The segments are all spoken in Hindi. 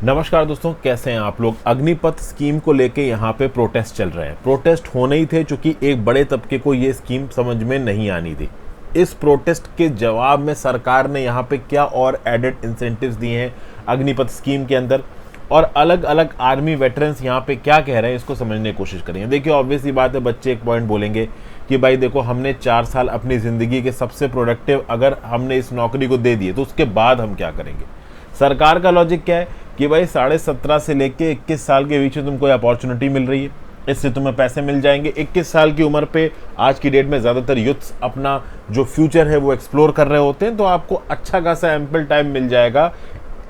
नमस्कार दोस्तों, कैसे हैं आप लोग। अग्निपथ स्कीम को लेके यहाँ पे प्रोटेस्ट चल रहे हैं। प्रोटेस्ट होने ही थे क्योंकि एक बड़े तबके को ये स्कीम समझ में नहीं आनी थी। इस प्रोटेस्ट के जवाब में सरकार ने यहाँ पे क्या और एडेड इंसेंटिव्स दिए हैं अग्निपथ स्कीम के अंदर, और अलग अलग आर्मी वेटरन्स यहाँ पे क्या कह रहे हैं, इसको समझने की कोशिश करेंगे। देखिए, ऑब्वियस ही बात है, बच्चे एक पॉइंट बोलेंगे कि भाई देखो, हमने 4 साल अपनी ज़िंदगी के सबसे प्रोडक्टिव अगर हमने इस नौकरी को दे दिए तो उसके बाद हम क्या करेंगे। सरकार का लॉजिक क्या है कि भाई 17.5 से लेके 21 साल के बीच में तुमको अपॉर्चुनिटी मिल रही है, इससे तुम्हें पैसे मिल जाएंगे। 21 साल की उम्र पे आज की डेट में ज़्यादातर यूथ्स अपना जो फ्यूचर है वो एक्सप्लोर कर रहे होते हैं, तो आपको अच्छा खासा एम्पल टाइम मिल जाएगा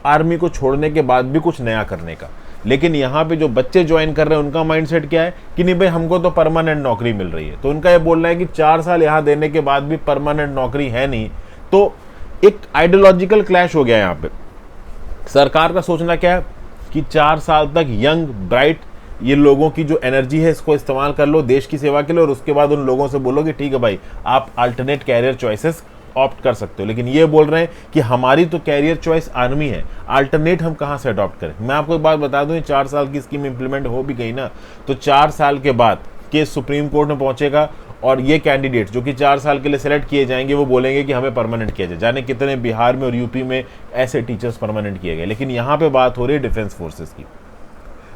आर्मी को छोड़ने के बाद भी कुछ नया करने का। लेकिन यहाँ पे जो बच्चे ज्वाइन कर रहे हैं उनका माइंडसेट क्या है कि नहीं भाई, हमको तो परमानेंट नौकरी मिल रही है। तो उनका ये बोलना है कि 4 साल यहाँ देने के बाद भी परमानेंट नौकरी है नहीं। तो एक आइडियोलॉजिकल क्लैश हो गया यहाँ पे। सरकार का सोचना क्या है कि 4 साल तक यंग ब्राइट ये लोगों की जो एनर्जी है इसको इस्तेमाल कर लो देश की सेवा के लिए, और उसके बाद उन लोगों से बोलो कि ठीक है भाई, आप अल्टरनेट कैरियर चॉइसेस ऑप्ट कर सकते हो। लेकिन ये बोल रहे हैं कि हमारी तो कैरियर चॉइस आर्मी है, अल्टरनेट हम कहाँ से अडॉप्ट करें। मैं आपको एक बात बता दूं, 4 साल की स्कीम इंप्लीमेंट हो भी गई ना, तो 4 साल के बाद केस सुप्रीम कोर्ट में पहुंचेगा और ये कैंडिडेट जो कि 4 साल के लिए सेलेक्ट किए जाएंगे वो बोलेंगे कि हमें परमानेंट किया जाए। जाने कितने बिहार में और यूपी में ऐसे टीचर्स परमानेंट किए गए। लेकिन यहाँ पे बात हो रही है डिफेंस फोर्सेस की।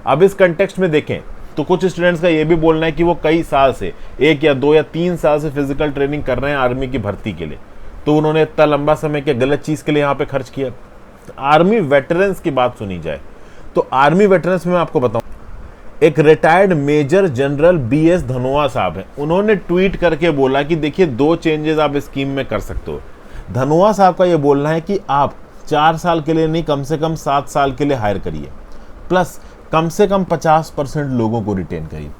अब इस कंटेक्स्ट में देखें तो कुछ स्टूडेंट्स का ये भी बोलना है कि वो कई साल से 1 या 2 या 3 साल से फिजिकल ट्रेनिंग कर रहे हैं आर्मी की भर्ती के लिए, तो उन्होंने इतना लंबा समय क्या गलत चीज़ के लिए यहाँ पे खर्च किया। आर्मी वेटरन्स की बात सुनी जाए तो आर्मी वेटरन्स में मैं आपको बताऊं, एक retired major general BS Dhanoa साहब हैं, उन्होंने ट्वीट करके बोला कि देखिए 2 चेंजेस आप इस स्कीम में कर सकते हो। धनोआ साहब का ये बोलना है कि आप 4 साल के लिए नहीं, कम से कम 7 साल के लिए हायर करिए, प्लस कम से कम 50% लोगों को रिटेन करिए।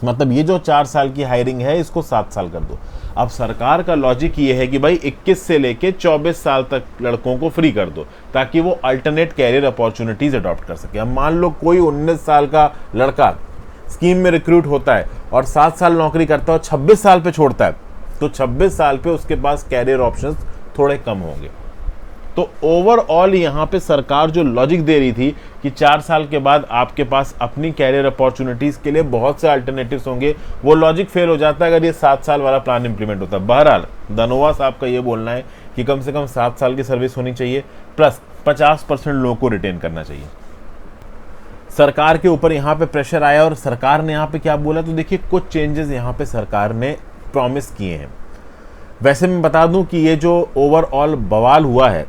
मतलब ये जो 4 साल की हायरिंग है इसको 7 साल कर दो। अब सरकार का लॉजिक ये है कि भाई 21 से लेके 24 साल तक लड़कों को फ्री कर दो ताकि वो अल्टरनेट कैरियर अपॉर्चुनिटीज अडॉप्ट कर सके। अब मान लो कोई 19 साल का लड़का स्कीम में रिक्रूट होता है और 7 साल नौकरी करता है और 26 साल पे छोड़ता है, तो 26 साल पे उसके पास कैरियर ऑप्शंस थोड़े कम होंगे। तो ओवरऑल यहाँ पे सरकार जो लॉजिक दे रही थी कि 4 साल के बाद आपके पास अपनी कैरियर अपॉर्चुनिटीज के लिए बहुत से अल्टरनेटिव्स होंगे, वो लॉजिक फेल हो जाता है अगर ये 7 साल वाला प्लान इंप्लीमेंट होता है। बहरहाल धनोआ साहब का ये बोलना है कि कम से कम 7 साल की सर्विस होनी चाहिए, प्लस 50% लोगों को रिटेन करना चाहिए। सरकार के ऊपर यहाँ पे प्रेशर आया और सरकार ने यहाँ पे क्या बोला, तो देखिए कुछ चेंजेस यहाँ पे सरकार ने प्रॉमिस किए हैं। वैसे मैं बता दूं कि ये जो ओवरऑल बवाल हुआ है,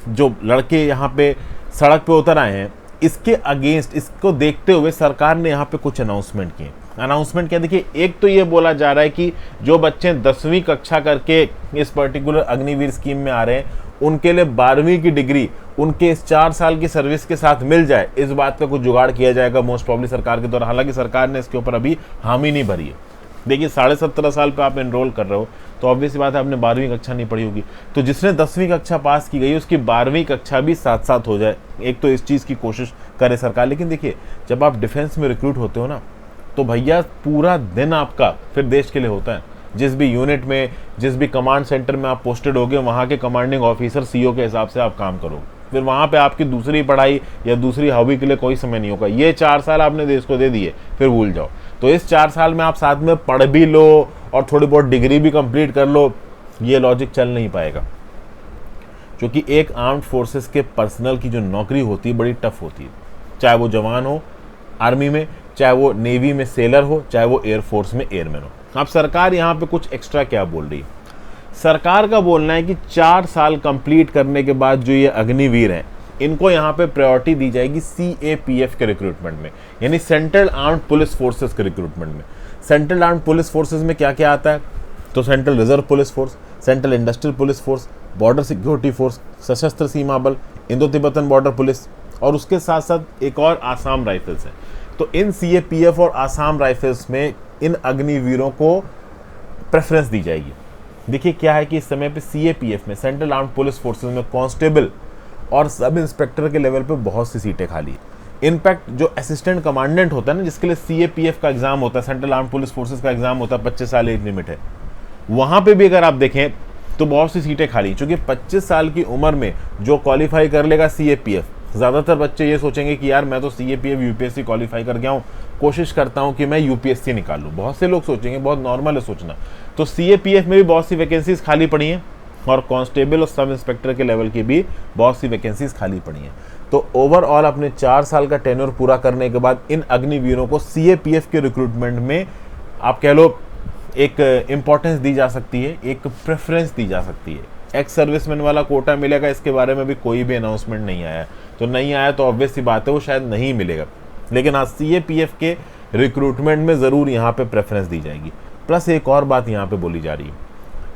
जो लड़के यहाँ पे सड़क पे उतर आए हैं, इसके अगेंस्ट, इसको देखते हुए सरकार ने यहाँ पे कुछ अनाउंसमेंट किए। अनाउंसमेंट क्या, देखिए एक तो ये बोला जा रहा है कि जो बच्चे 10वीं कक्षा करके इस पर्टिकुलर अग्निवीर स्कीम में आ रहे हैं उनके लिए 12वीं की डिग्री उनके इस 4 साल की सर्विस के साथ मिल जाए, इस बात का कुछ जुगाड़ किया जाएगा मोस्ट प्रॉब्ली सरकार के द्वारा। हालांकि सरकार ने इसके ऊपर अभी हामी नहीं भरी है। देखिए 17.5 साल पे आप एनरोल कर रहे हो तो ऑब्वियस बात है आपने 12वीं कक्षा नहीं पढ़ी होगी, तो जिसने 10वीं कक्षा पास की गई उसकी 12वीं कक्षा भी साथ साथ हो जाए। एक तो इस चीज़ की कोशिश करे सरकार। लेकिन देखिए जब आप डिफेंस में रिक्रूट होते हो ना, तो भैया पूरा दिन आपका फिर देश के लिए होता है। जिस भी यूनिट में, जिस भी कमांड सेंटर में आप पोस्टेड होगे, वहाँ के कमांडिंग ऑफिसर CO के हिसाब से आप काम करोगे। फिर वहाँ पे आपकी दूसरी पढ़ाई या दूसरी हॉबी के लिए कोई समय नहीं होगा। ये 4 साल आपने देश को दे दिए, फिर भूल जाओ। तो इस 4 साल में आप साथ में पढ़ भी लो और थोड़ी बहुत डिग्री भी कंप्लीट कर लो, ये लॉजिक चल नहीं पाएगा। क्योंकि एक आर्म्ड फोर्सेस के पर्सनल की जो नौकरी होती है बड़ी टफ होती है, चाहे वो जवान हो आर्मी में, चाहे वो नेवी में सेलर हो, चाहे वो एयरफोर्स में एयरमैन हो। अब सरकार यहाँ पे कुछ एक्स्ट्रा क्या बोल रही है, सरकार का बोलना है कि 4 साल कंप्लीट करने के बाद जो ये अग्निवीर हैं इनको यहाँ पे प्रायोरिटी दी जाएगी CAPF के रिक्रूटमेंट में, यानी सेंट्रल आर्म्ड पुलिस फोर्सेस के रिक्रूटमेंट में। सेंट्रल आर्म्ड पुलिस फोर्सेस में क्या क्या आता है, तो central reserve police force, central industrial police force, border security force, सशस्त्र सीमा बल, इंडो तिब्बतन बॉर्डर पुलिस, और उसके साथ साथ एक और आसाम राइफल्स है। तो इन CAPF और आसाम राइफल्स में इन अग्निवीरों को प्रेफरेंस दी जाएगी। देखिए क्या है कि इस समय पे CAPF में, सेंट्रल आर्म्ड पुलिस फोर्सेस में कांस्टेबल और सब इंस्पेक्टर के लेवल पे बहुत सी सीटें खाली है। इनफैक्ट जो असिस्टेंट कमांडेंट होता है ना, जिसके लिए CAPF का एग्जाम होता है, सेंट्रल आर्म्ड पुलिस फोर्सेस का एग्जाम होता है, 25 साल एज लिमिट है, वहां पे भी अगर आप देखें तो बहुत सी सीटें खाली। चूंकि 25 साल की उम्र में जो क्वालिफाई कर लेगा CAPF, ज़्यादातर बच्चे ये सोचेंगे कि यार मैं तो CAPF UPSC क्वालिफाई कर गया हूँ, कोशिश करता हूँ कि मैं UPSC निकालूँ। बहुत से लोग सोचेंगे, बहुत नॉर्मल है सोचना। तो CAPF में भी बहुत सी वैकेंसीज खाली पड़ी हैं और कांस्टेबल और सब इंस्पेक्टर के लेवल की भी बहुत सी वैकेंसीज खाली पड़ी हैं। तो ओवरऑल अपने 4 साल का टेन्योर पूरा करने के बाद इन अग्निवीरों को CAPF के रिक्रूटमेंट में आप कह लो एक इम्पोर्टेंस दी जा सकती है, एक प्रेफरेंस दी जा सकती है। एक्स सर्विसमैन वाला कोटा मिलेगा, इसके बारे में भी कोई भी अनाउंसमेंट नहीं आया। तो नहीं आया तो ऑब्वियस सी बात है वो शायद नहीं मिलेगा, लेकिन हाँ CAPF के रिक्रूटमेंट में ज़रूर यहाँ पे प्रेफरेंस दी जाएगी। प्लस एक और बात यहाँ पे बोली जा रही है,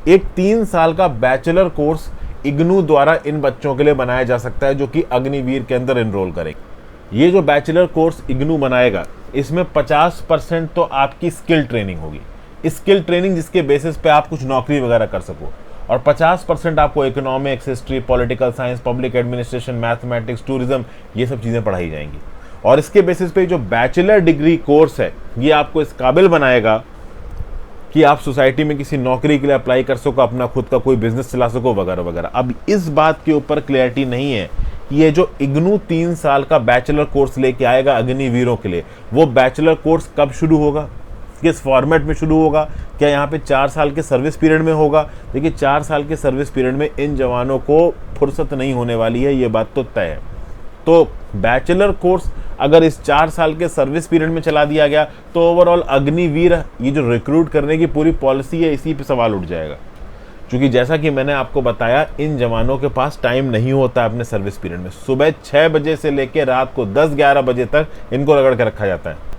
एक 3 साल का बैचलर कोर्स इग्नू द्वारा इन बच्चों के लिए बनाया जा सकता है जो कि अग्निवीर के अंदर एनरोल करेंगे। ये जो बैचलर कोर्स इग्नू बनाएगा, इसमें 50% तो आपकी स्किल ट्रेनिंग होगी, स्किल ट्रेनिंग जिसके बेसिस पे आप कुछ नौकरी वगैरह कर सको, और 50% आपको economics, history, political science, public administration, mathematics, tourism, ये सब चीज़ें पढ़ाई जाएंगी। और इसके बेसिस पे जो बैचलर डिग्री कोर्स है ये आपको इस काबिल बनाएगा कि आप सोसाइटी में किसी नौकरी के लिए अप्लाई कर सको, अपना खुद का कोई बिजनेस चला सको वगैरह वगैरह। अब इस बात के ऊपर क्लैरिटी नहीं है कि ये जो इग्नू 3 साल का बैचलर कोर्स लेके आएगा अग्निवीरों के लिए, वो बैचलर कोर्स कब शुरू होगा, किस फॉर्मेट में शुरू होगा, क्या यहाँ पे 4 साल के सर्विस पीरियड में होगा। देखिए 4 साल के सर्विस पीरियड में इन जवानों को फुर्सत नहीं होने वाली है, ये बात तो तय है। तो बैचलर कोर्स अगर इस 4 साल के सर्विस पीरियड में चला दिया गया तो ओवरऑल अग्निवीर ये जो रिक्रूट करने की पूरी पॉलिसी है इसी पे सवाल उठ जाएगा। क्योंकि जैसा कि मैंने आपको बताया, इन जवानों के पास टाइम नहीं होता अपने सर्विस पीरियड में। सुबह 6 बजे से लेकर रात को 10-11 बजे तक इनको रगड़ के रखा जाता है।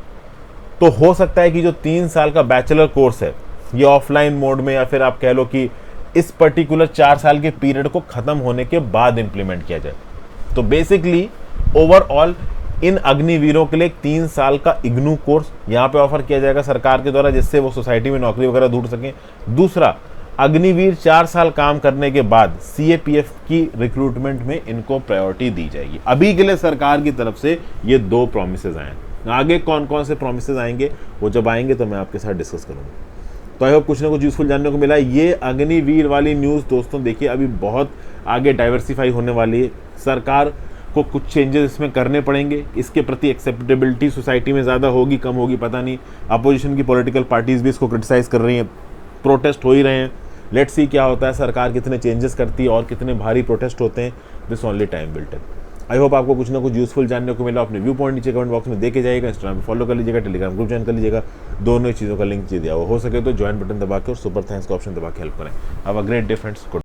तो हो सकता है कि जो 3 साल का बैचलर कोर्स है ये ऑफलाइन मोड में, या फिर आप कह लो कि इस पर्टिकुलर 4 साल के पीरियड को खत्म होने के बाद इंप्लीमेंट किया जाए। तो बेसिकली ओवरऑल इन अग्निवीरों के लिए 3 साल का इग्नू कोर्स यहाँ पे ऑफर किया जाएगा सरकार के द्वारा, जिससे वो सोसाइटी में नौकरी वगैरह ढूंढ सकें। दूसरा, अग्निवीर 4 साल काम करने के बाद CAPF की रिक्रूटमेंट में इनको प्रायोरिटी दी जाएगी। अभी के लिए सरकार की तरफ से ये 2 प्रॉमिसेस आए हैं। आगे कौन कौन से प्रॉमिसेस आएंगे वो जब आएंगे तो मैं आपके साथ डिस्कस करूंगा। तो आई होप कुछ ना कुछ यूजफुल जानने को मिला। ये अग्निवीर वाली न्यूज़ दोस्तों देखिए अभी बहुत आगे डाइवर्सिफाई होने वाली है। सरकार को कुछ चेंजेस इसमें करने पड़ेंगे, इसके प्रति एक्सेप्टेबिलिटी सोसाइटी में ज़्यादा होगी कम होगी पता नहीं। अपोजिशन की पॉलिटिकल पार्टीज़ भी इसको क्रिटिसाइज़ कर रही हैं, प्रोटेस्ट हो ही रहे हैं। लेट्स सी क्या होता है, सरकार कितने चेंजेस करती है और कितने भारी प्रोटेस्ट होते हैं, this only time will tell. I hope आपको कुछ ना कुछ यूजफुल जानने को मिला। अपने व्यू पॉइंट नीचे कमेंट बॉक्स में देके जाइएगा, इंस्टाग्राम पे फॉलो कर लीजिएगा, टेलीग्राम ग्रुप ज्वाइन कर लीजिएगा। दोनों ही चीज़ों का लिंक दे दिया हो सके तो ज्वाइन बटन दबा के और सुपर थैंक्स का ऑप्शन दबा के हेल्प करें। Have a great day friends.